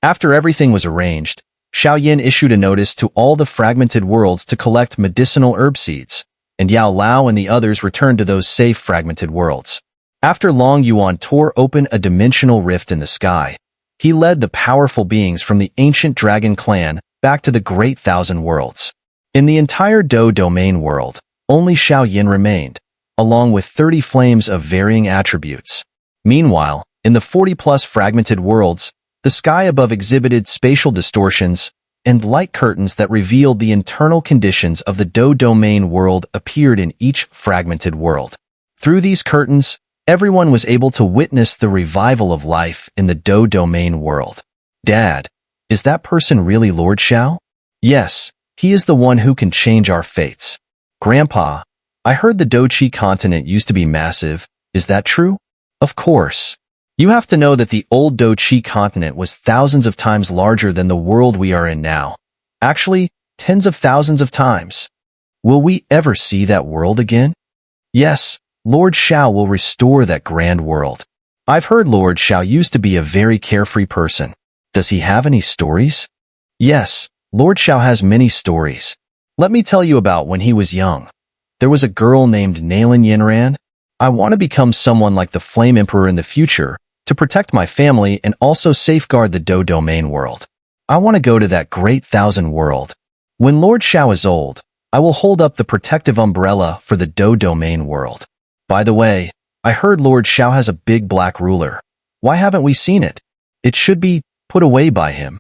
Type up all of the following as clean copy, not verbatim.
After everything was arranged, Xiao issued a notice to all the fragmented worlds to collect medicinal herb seeds, and Yao Lao and the others returned to those safe fragmented worlds. After Long Yuan tore open a dimensional rift in the sky, he led the powerful beings from the ancient dragon clan back to the Great Thousand Worlds. In the entire Do domain world, only Xiao remained, along with 30 flames of varying attributes. Meanwhile, in the 40-plus fragmented worlds, the sky above exhibited spatial distortions, and light curtains that revealed the internal conditions of the Do domain world appeared in each fragmented world. Through these curtains, everyone was able to witness the revival of life in the Do domain world. Dad, is that person really Lord Xiao? Yes, he is the one who can change our fates. Grandpa, I heard the Do-Chi continent used to be massive. Is that true? Of course. You have to know that the old Do-Chi continent was thousands of times larger than the world we are in now. Actually, tens of thousands of times. Will we ever see that world again? Yes, Lord Xiao will restore that grand world. I've heard Lord Xiao used to be a very carefree person. Does he have any stories? Yes, Lord Xiao has many stories. Let me tell you about when he was young. There was a girl named Nailin Yinran. I want to become someone like the Flame Emperor in the future, to protect my family and also safeguard the Do domain world. I want to go to that Great Thousand World. When Lord Xiao is old, I will hold up the protective umbrella for the Do domain world. By the way, I heard Lord Xiao has a big black ruler. Why haven't we seen it? It should be put away by him.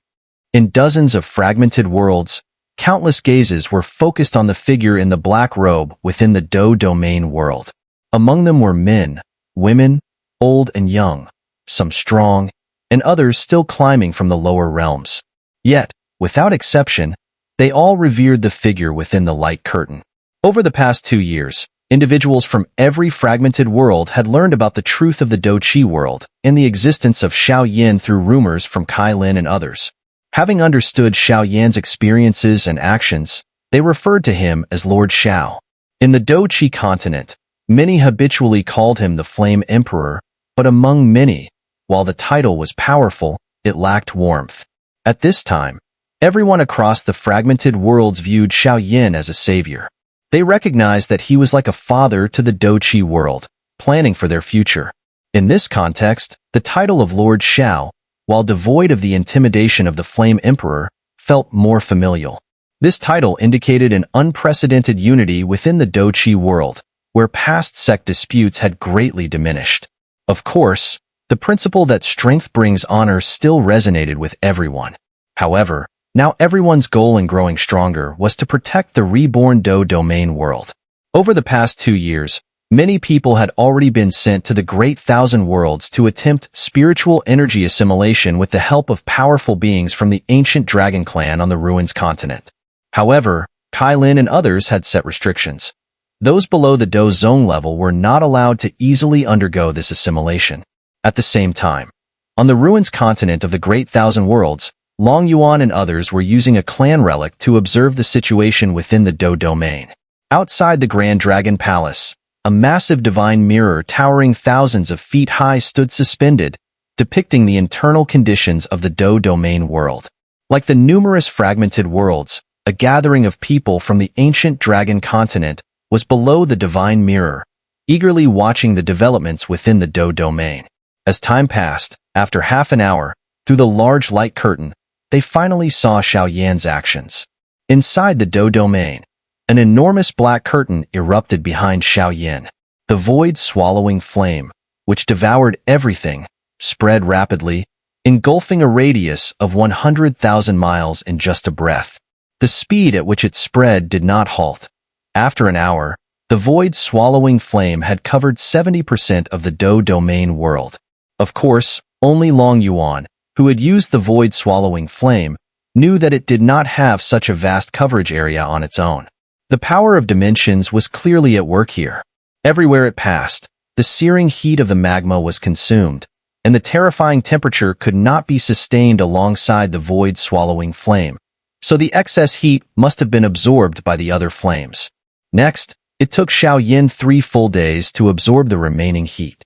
In dozens of fragmented worlds, countless gazes were focused on the figure in the black robe within the Do domain world. Among them were men, women, old and young, some strong, and others still climbing from the lower realms. Yet, without exception, they all revered the figure within the light curtain. Over the past 2 years, individuals from every fragmented world had learned about the truth of the Do-Chi world and the existence of Xiao through rumors from Kai Lin and others. Having understood Xiao experiences and actions, they referred to him as Lord Xiao. In the Do-Chi continent, many habitually called him the Flame Emperor, but among many, while the title was powerful, it lacked warmth. At this time, everyone across the fragmented worlds viewed Xiao as a savior. They recognized that he was like a father to the Do-Chi world, planning for their future. In this context, the title of Lord Xiao, while devoid of the intimidation of the Flame Emperor, felt more familial. This title indicated an unprecedented unity within the Do-Chi world, where past sect disputes had greatly diminished. Of course, the principle that strength brings honor still resonated with everyone. However, now everyone's goal in growing stronger was to protect the reborn Do domain world. Over the past 2 years, many people had already been sent to the Great Thousand Worlds to attempt spiritual energy assimilation with the help of powerful beings from the ancient dragon clan on the Ruins continent. However, Kai Lin and others had set restrictions. Those below the Do zone level were not allowed to easily undergo this assimilation. At the same time, on the Ruins continent of the Great Thousand Worlds, Long Yuan and others were using a clan relic to observe the situation within the Do domain. Outside the Grand Dragon Palace, a massive divine mirror towering thousands of feet high stood suspended, depicting the internal conditions of the Do domain world. Like the numerous fragmented worlds, a gathering of people from the ancient dragon continent was below the divine mirror, eagerly watching the developments within the Do domain. As time passed, after half an hour, through the large light curtain, they finally saw Xiao actions. Inside the Do domain, an enormous black curtain erupted behind Xiao. The void-swallowing flame, which devoured everything, spread rapidly, engulfing a radius of 100,000 miles in just a breath. The speed at which it spread did not halt. After an hour, the void-swallowing flame had covered 70% of the Do domain world. Of course, only Long Yuan, who had used the void-swallowing flame, knew that it did not have such a vast coverage area on its own. The power of dimensions was clearly at work here. Everywhere it passed, the searing heat of the magma was consumed, and the terrifying temperature could not be sustained alongside the void-swallowing flame, so the excess heat must have been absorbed by the other flames. Next, it took Xiao 3 full days to absorb the remaining heat.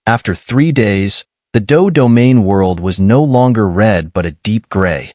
After 3 days, the Do domain world was no longer red but a deep gray.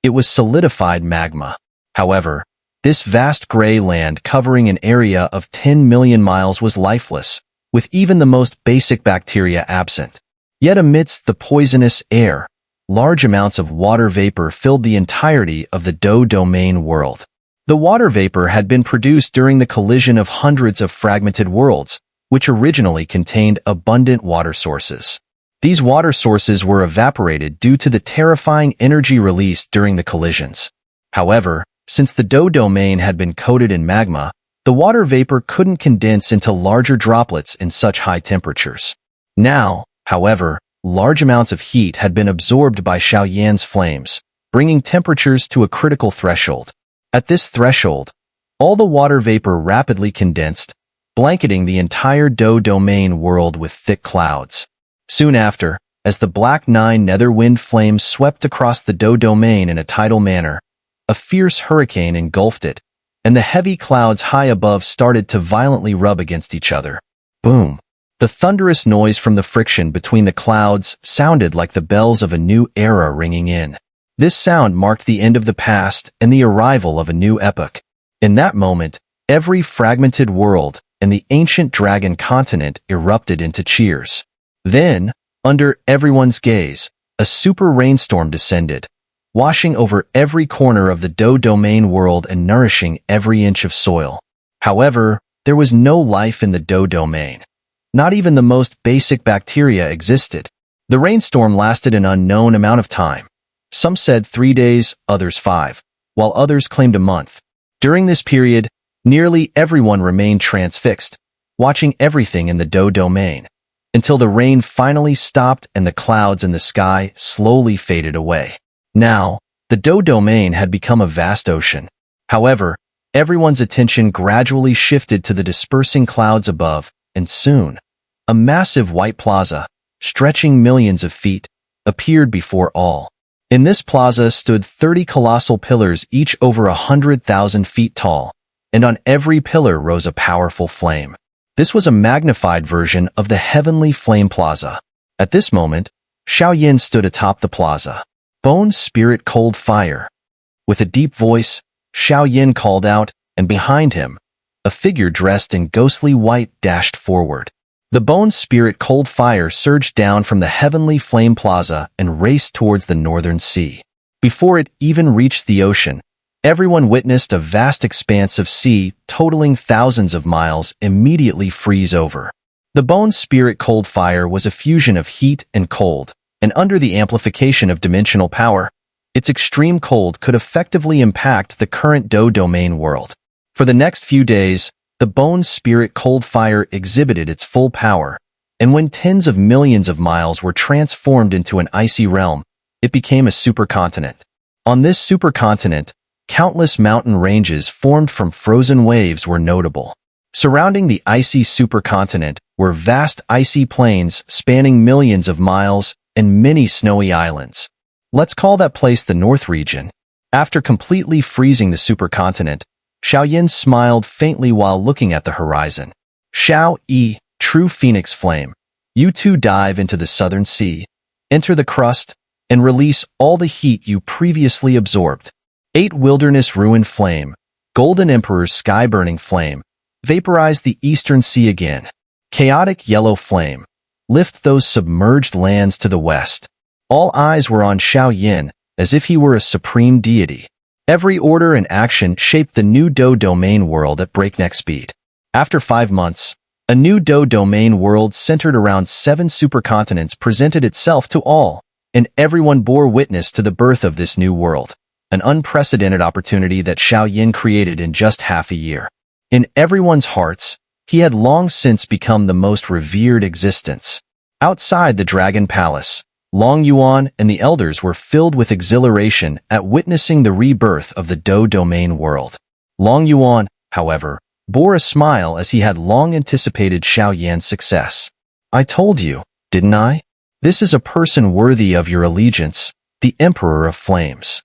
It was solidified magma. However, this vast gray land covering an area of 10 million miles was lifeless, with even the most basic bacteria absent. Yet amidst the poisonous air, large amounts of water vapor filled the entirety of the Do domain world. The water vapor had been produced during the collision of hundreds of fragmented worlds, which originally contained abundant water sources. These water sources were evaporated due to the terrifying energy released during the collisions. However, since the Do domain had been coated in magma, the water vapor couldn't condense into larger droplets in such high temperatures. Now, however, large amounts of heat had been absorbed by Xiaoyan's flames, bringing temperatures to a critical threshold. At this threshold, all the water vapor rapidly condensed, blanketing the entire Do domain world with thick clouds. Soon after, as the Black Nine nether wind flames swept across the Do domain in a tidal manner, a fierce hurricane engulfed it, and the heavy clouds high above started to violently rub against each other. Boom! The thunderous noise from the friction between the clouds sounded like the bells of a new era ringing in. This sound marked the end of the past and the arrival of a new epoch. In that moment, every fragmented world and the ancient dragon continent erupted into cheers. Then, under everyone's gaze, a super rainstorm descended, washing over every corner of the Do domain world and nourishing every inch of soil. However, there was no life in the Do domain. Not even the most basic bacteria existed. The rainstorm lasted an unknown amount of time. Some said 3 days, others 5, while others claimed a month. During this period, nearly everyone remained transfixed, watching everything in the Do domain, until the rain finally stopped and the clouds in the sky slowly faded away. Now, the Do domain had become a vast ocean. However, everyone's attention gradually shifted to the dispersing clouds above, and soon, a massive white plaza, stretching millions of feet, appeared before all. In this plaza stood 30 colossal pillars, each over 100,000 feet tall, and on every pillar rose a powerful flame. This was a magnified version of the heavenly flame plaza. At this moment, Xiaoyan stood atop the plaza. Bone, spirit, cold fire. With a deep voice, Xiaoyan called out, and behind him, a figure dressed in ghostly white dashed forward. The bone, spirit, cold fire surged down from the heavenly flame plaza and raced towards the northern sea. Before it even reached the ocean, everyone witnessed a vast expanse of sea, totaling thousands of miles, immediately freeze over. The bone, spirit, cold fire was a fusion of heat and cold, and under the amplification of dimensional power, its extreme cold could effectively impact the current Do domain world. For the next few days, the bone, spirit, cold fire exhibited its full power, and when tens of millions of miles were transformed into an icy realm, it became a supercontinent. On this supercontinent, countless mountain ranges formed from frozen waves were notable. Surrounding the icy supercontinent were vast icy plains spanning millions of miles and many snowy islands. Let's call that place the North region. After completely freezing the supercontinent, Xiaoyan smiled faintly while looking at the horizon. Xiao, true phoenix flame. You two dive into the southern sea, enter the crust, and release all the heat you previously absorbed. 8 wilderness ruin flame. Golden Emperor's sky-burning flame. Vaporize the eastern sea again. Chaotic yellow flame. Lift those submerged lands to the west. All eyes were on Xiaoyan, as if he were a supreme deity. Every order and action shaped the new Do domain world at breakneck speed. After 5 months, a new Do domain world centered around 7 supercontinents presented itself to all, and everyone bore witness to the birth of this new world, an unprecedented opportunity that Xiaoyan created in just half a year. In everyone's hearts, he had long since become the most revered existence. Outside the Dragon Palace, Long Yuan and the elders were filled with exhilaration at witnessing the rebirth of the Do domain world. Long Yuan, however, bore a smile as he had long anticipated Xiaoyan's success. I told you, didn't I? This is a person worthy of your allegiance, the Emperor of Flames.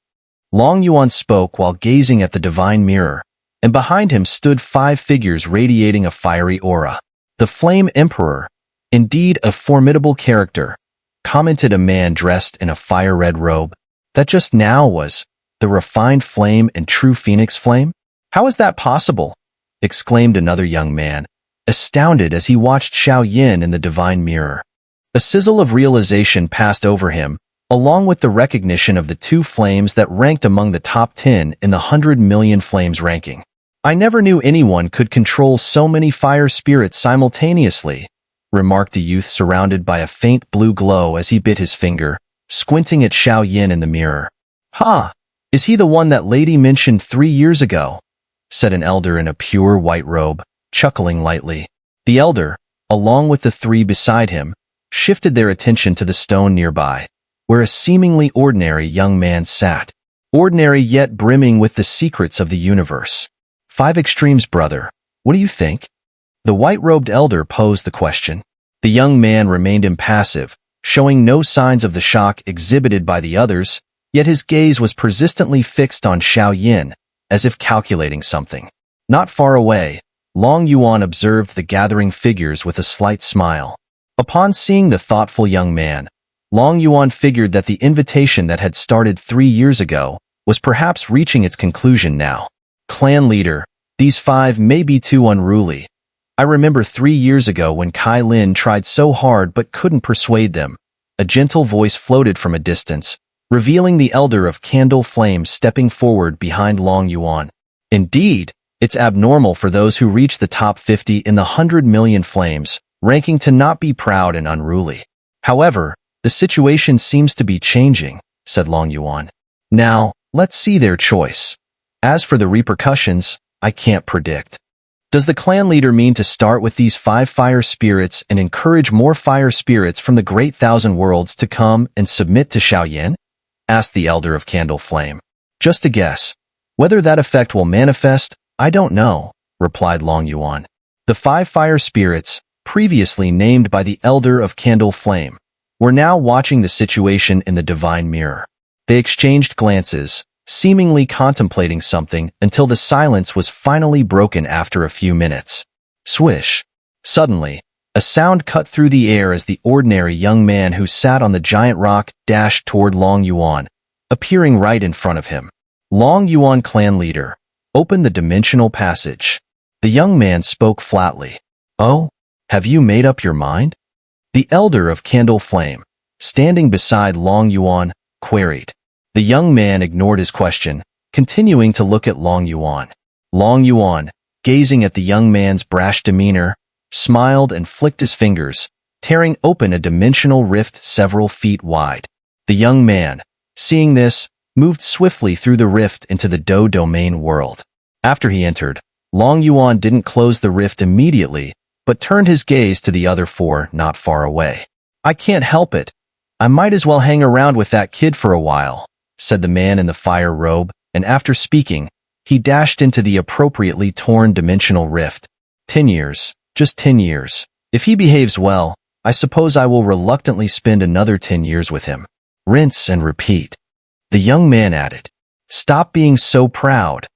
Long Yuan spoke while gazing at the divine mirror, and behind him stood 5 figures radiating a fiery aura. The Flame Emperor, indeed a formidable character, commented a man dressed in a fire-red robe. That just now was the refined flame and true phoenix flame? How is that possible? Exclaimed another young man, astounded as he watched Xiao Yin in the divine mirror. A sizzle of realization passed over him, along with the recognition of the two flames that ranked among the top 10 in the 100 million flames ranking. I never knew anyone could control so many fire spirits simultaneously, remarked a youth surrounded by a faint blue glow as he bit his finger, squinting at Xiao Yin in the mirror. "Ha! Is he the one that lady mentioned 3 years ago?" said an elder in a pure white robe, chuckling lightly. The elder, along with the three beside him, shifted their attention to the stone nearby, where a seemingly ordinary young man sat. Ordinary yet brimming with the secrets of the universe. "Five extremes, brother. What do you think?" The white-robed elder posed the question. The young man remained impassive, showing no signs of the shock exhibited by the others, yet his gaze was persistently fixed on Xiao Yin, as if calculating something. Not far away, Long Yuan observed the gathering figures with a slight smile. Upon seeing the thoughtful young man, Long Yuan figured that the invitation that had started 3 years ago was perhaps reaching its conclusion now. "Clan leader, these 5 may be too unruly. I remember 3 years ago when Kai Lin tried so hard but couldn't persuade them." A gentle voice floated from a distance, revealing the elder of Candle Flame stepping forward behind Long Yuan. "Indeed, it's abnormal for those who reach the top 50 in the 100 million flames, ranking to not be proud and unruly. However, the situation seems to be changing," said Long Yuan. "Now, let's see their choice. As for the repercussions, I can't predict." "Does the clan leader mean to start with these 5 fire spirits and encourage more fire spirits from the great 1,000 worlds to come and submit to Xiao Yin?" asked the elder of Candle Flame. "Just a guess. Whether that effect will manifest, I don't know," replied Long Yuan. The 5 fire spirits, previously named by the elder of Candle Flame, were now watching the situation in the divine mirror. They exchanged glances, seemingly contemplating something until the silence was finally broken after a few minutes. Swish! Suddenly, a sound cut through the air as the ordinary young man who sat on the giant rock dashed toward Long Yuan, appearing right in front of him. "Long Yuan clan leader, open the dimensional passage." The young man spoke flatly. "Oh, have you made up your mind?" The elder of Candle Flame, standing beside Long Yuan, queried. The young man ignored his question, continuing to look at Long Yuan. Long Yuan, gazing at the young man's brash demeanor, smiled and flicked his fingers, tearing open a dimensional rift several feet wide. The young man, seeing this, moved swiftly through the rift into the Do domain world. After he entered, Long Yuan didn't close the rift immediately, but turned his gaze to the other 4 not far away. "I can't help it. I might as well hang around with that kid for a while," said the man in the fire robe, and after speaking, he dashed into the appropriately torn dimensional rift. 10 years, just 10 years. If he behaves well, I suppose I will reluctantly spend another 10 years with him. Rinse and repeat. The young man added. "Stop being so proud.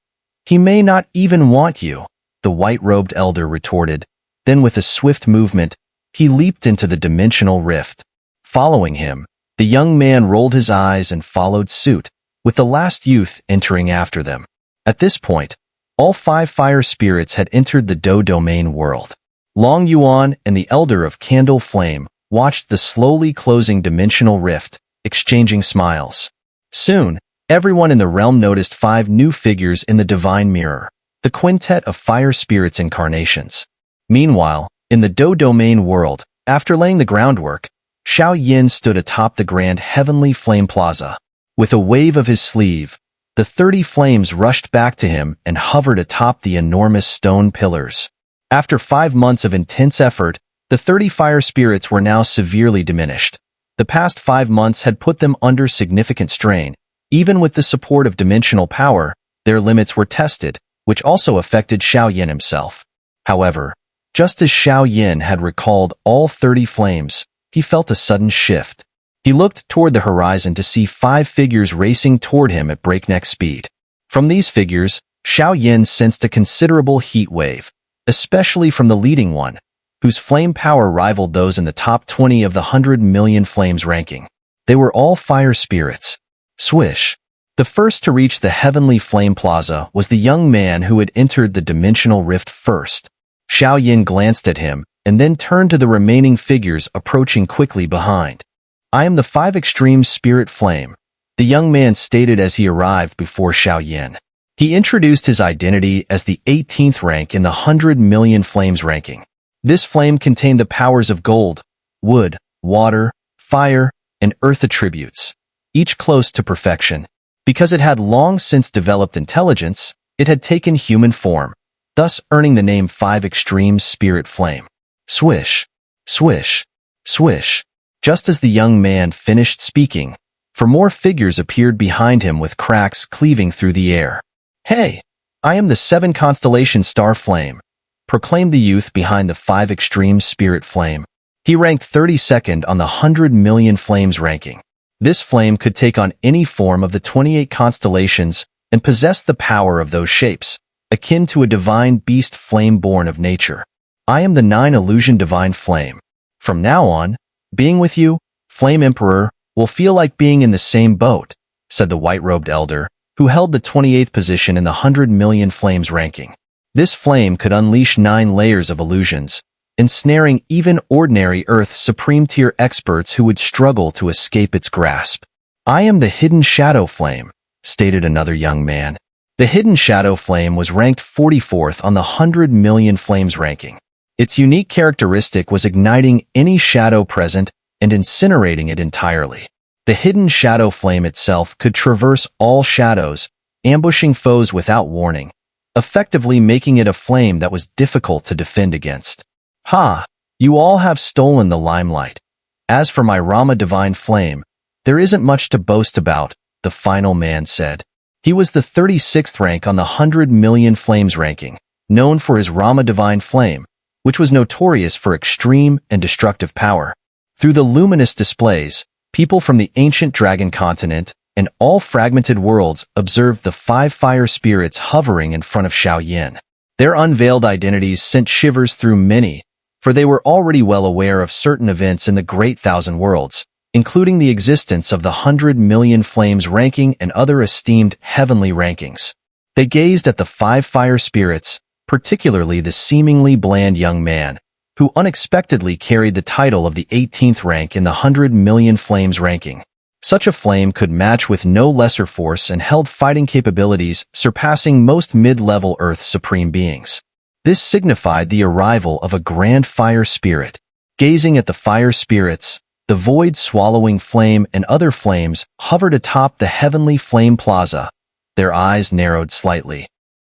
He may not even want you," the white-robed elder retorted. Then with a swift movement, he leaped into the dimensional rift. Following him, the young man rolled his eyes and followed suit, with the last youth entering after them. At this point, all 5 fire spirits had entered the Do domain world. Long Yuan and the elder of Candle Flame watched the slowly closing dimensional rift, exchanging smiles. Soon, everyone in the realm noticed 5 new figures in the divine mirror, the quintet of fire spirits incarnations. Meanwhile, in the Do domain world, after laying the groundwork, Xiao Yin stood atop the grand heavenly flame plaza. With a wave of his sleeve, the 30 flames rushed back to him and hovered atop the enormous stone pillars. After 5 months of intense effort, the 30 fire spirits were now severely diminished. The past 5 months had put them under significant strain. Even with the support of dimensional power, their limits were tested, which also affected Xiao Yin himself. However, just as Xiao Yin had recalled all 30 flames, he felt a sudden shift. He looked toward the horizon to see 5 figures racing toward him at breakneck speed. From these figures, Xiao Yin sensed a considerable heat wave, especially from the leading one, whose flame power rivaled those in the top 20 of the 100 million flames ranking. They were all fire spirits. Swish. The first to reach the heavenly flame plaza was the young man who had entered the dimensional rift first. Xiao glanced at him and then turned to the remaining figures approaching quickly behind. "I am the 5 extreme spirit flame," the young man stated as he arrived before Xiao. He introduced his identity as the 18th rank in the 100 million flames ranking. This flame contained the powers of gold, wood, water, fire, and earth attributes, each close to perfection. Because it had long since developed intelligence, it had taken human form, thus earning the name 5 Extreme Spirit Flame. Swish, swish, swish. Just as the young man finished speaking, 4 more figures appeared behind him with cracks cleaving through the air. "Hey, I am the 7 Constellation Star Flame," proclaimed the youth behind the 5 Extreme Spirit Flame. He ranked 32nd on the 100 million flames ranking. This flame could take on any form of the 28 constellations and possessed the power of those shapes, akin to a divine beast flame born of nature. "I am the 9 Illusion Divine Flame. From now on, being with you, Flame Emperor, will feel like being in the same boat," said the white-robed elder, who held the 28th position in the 100 million flames ranking. This flame could unleash 9 layers of illusions, ensnaring even ordinary Earth Supreme-tier experts who would struggle to escape its grasp. "I am the Hidden Shadow Flame," stated another young man. The Hidden Shadow Flame was ranked 44th on the 100 million flames ranking. Its unique characteristic was igniting any shadow present and incinerating it entirely. The Hidden Shadow Flame itself could traverse all shadows, ambushing foes without warning, effectively making it a flame that was difficult to defend against. "Ha! You all have stolen the limelight. As for my Rama Divine Flame, there isn't much to boast about," the final man said. He was the 36th rank on the 100 million flames ranking, known for his Rama Divine Flame, which was notorious for extreme and destructive power. Through the luminous displays, people from the ancient dragon continent and all fragmented worlds observed the 5 fire spirits hovering in front of Xiao. Their unveiled identities sent shivers through many, for they were already well aware of certain events in the Great Thousand Worlds, including the existence of the 100 million flames ranking and other esteemed heavenly rankings. They gazed at the 5 fire spirits, particularly the seemingly bland young man, who unexpectedly carried the title of the 18th rank in the 100 million flames ranking. Such a flame could match with no lesser force and held fighting capabilities surpassing most mid-level Earth Supreme beings. This signified the arrival of a grand fire spirit. Gazing at the fire spirits, the void-swallowing flame and other flames hovered atop the heavenly flame plaza. Their eyes narrowed slightly.